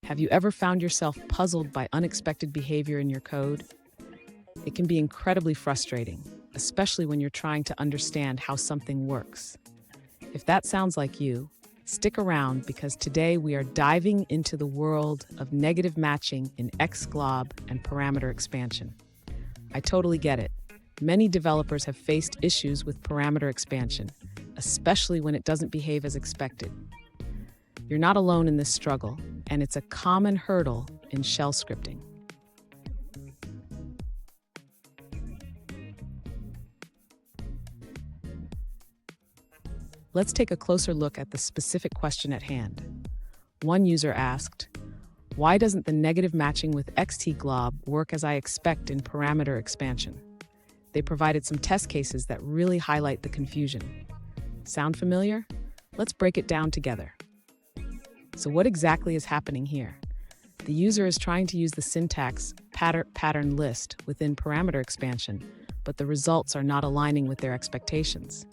Have you ever found yourself puzzled by unexpected behavior in your code? It can be incredibly frustrating, especially when you're trying to understand how something works. If that sounds like you, stick around because today we are diving into the world of negative matching in Extglob and parameter expansion. I totally get it. Many developers have faced issues with parameter expansion, especially when it doesn't behave as expected. You're not alone in this struggle, and it's a common hurdle in shell scripting. Let's take a closer look at the specific question at hand. One user asked, "Why doesn't the negative matching with Extglob work as I expect in parameter expansion?" They provided some test cases that really highlight the confusion. Sound familiar? Let's break it down together. So what exactly is happening here? The user is trying to use the syntax pattern list within parameter expansion, but the results are not aligning with their expectations.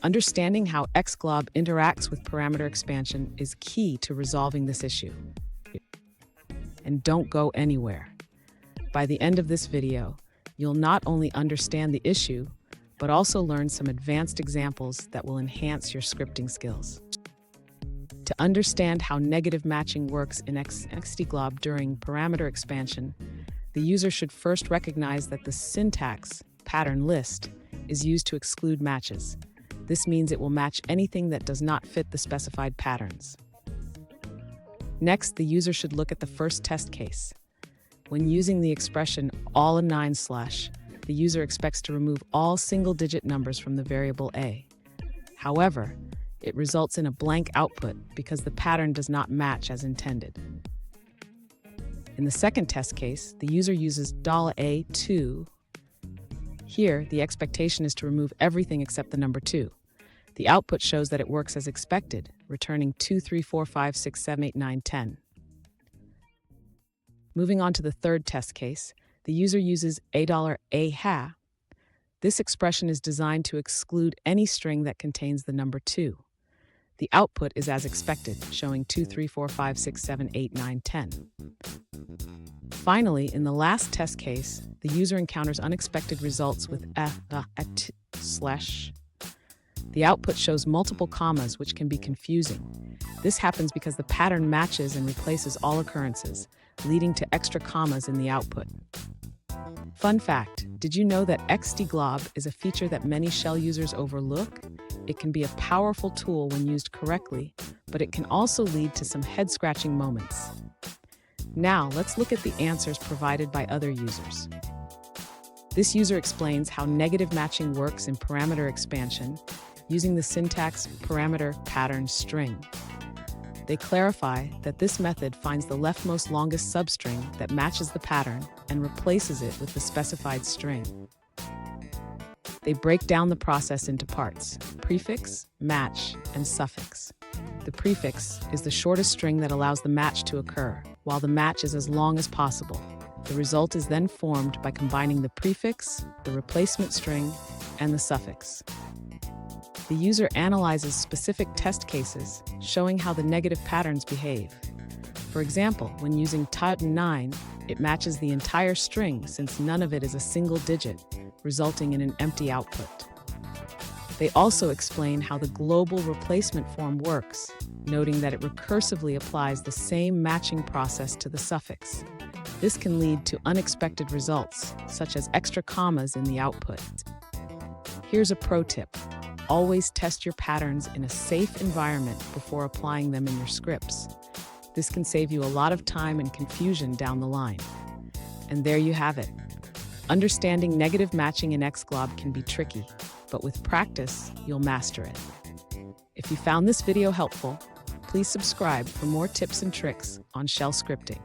Understanding how Extglob interacts with parameter expansion is key to resolving this issue. And don't go anywhere. By the end of this video, you'll not only understand the issue, but also learn some advanced examples that will enhance your scripting skills. To understand how negative matching works in Extglob during parameter expansion, the user should first recognize that the syntax pattern list is used to exclude matches. This means it will match anything that does not fit the specified patterns. Next, the user should look at the first test case. When using the expression all_, the user expects to remove all single-digit numbers from the variable a. However, it results in a blank output because the pattern does not match as intended. In the second test case, the user uses $a2. Here, the expectation is to remove everything except the number 2. The output shows that it works as expected, returning 2, 3, 4, 5, 6, 7, 8, 9, 10. Moving on to the third test case, the user uses $a_a_ha. This expression is designed to exclude any string that contains the number 2. The output is as expected, showing 2, 3, 4, 5, 6, 7, 8, 9, 10. Finally, in the last test case, the user encounters unexpected results with /. The output shows multiple commas, which can be confusing. This happens because the pattern matches and replaces all occurrences, leading to extra commas in the output. Fun fact, did you know that Extglob is a feature that many shell users overlook? It can be a powerful tool when used correctly, but it can also lead to some head-scratching moments. Now, let's look at the answers provided by other users. This user explains how negative matching works in parameter expansion using the syntax parameter pattern string. They clarify that this method finds the leftmost longest substring that matches the pattern and replaces it with the specified string. They break down the process into parts: prefix, match, and suffix. The prefix is the shortest string that allows the match to occur, while the match is as long as possible. The result is then formed by combining the prefix, the replacement string, and the suffix. The user analyzes specific test cases, showing how the negative patterns behave. For example, when using $9, it matches the entire string since none of it is a single digit, resulting in an empty output. They also explain how the global replacement form works, noting that it recursively applies the same matching process to the suffix. This can lead to unexpected results, such as extra commas in the output. Here's a pro tip. Always test your patterns in a safe environment before applying them in your scripts. This can save you a lot of time and confusion down the line. And there you have it. Understanding negative matching in Extglob can be tricky, but with practice, you'll master it. If you found this video helpful, please subscribe for more tips and tricks on shell scripting.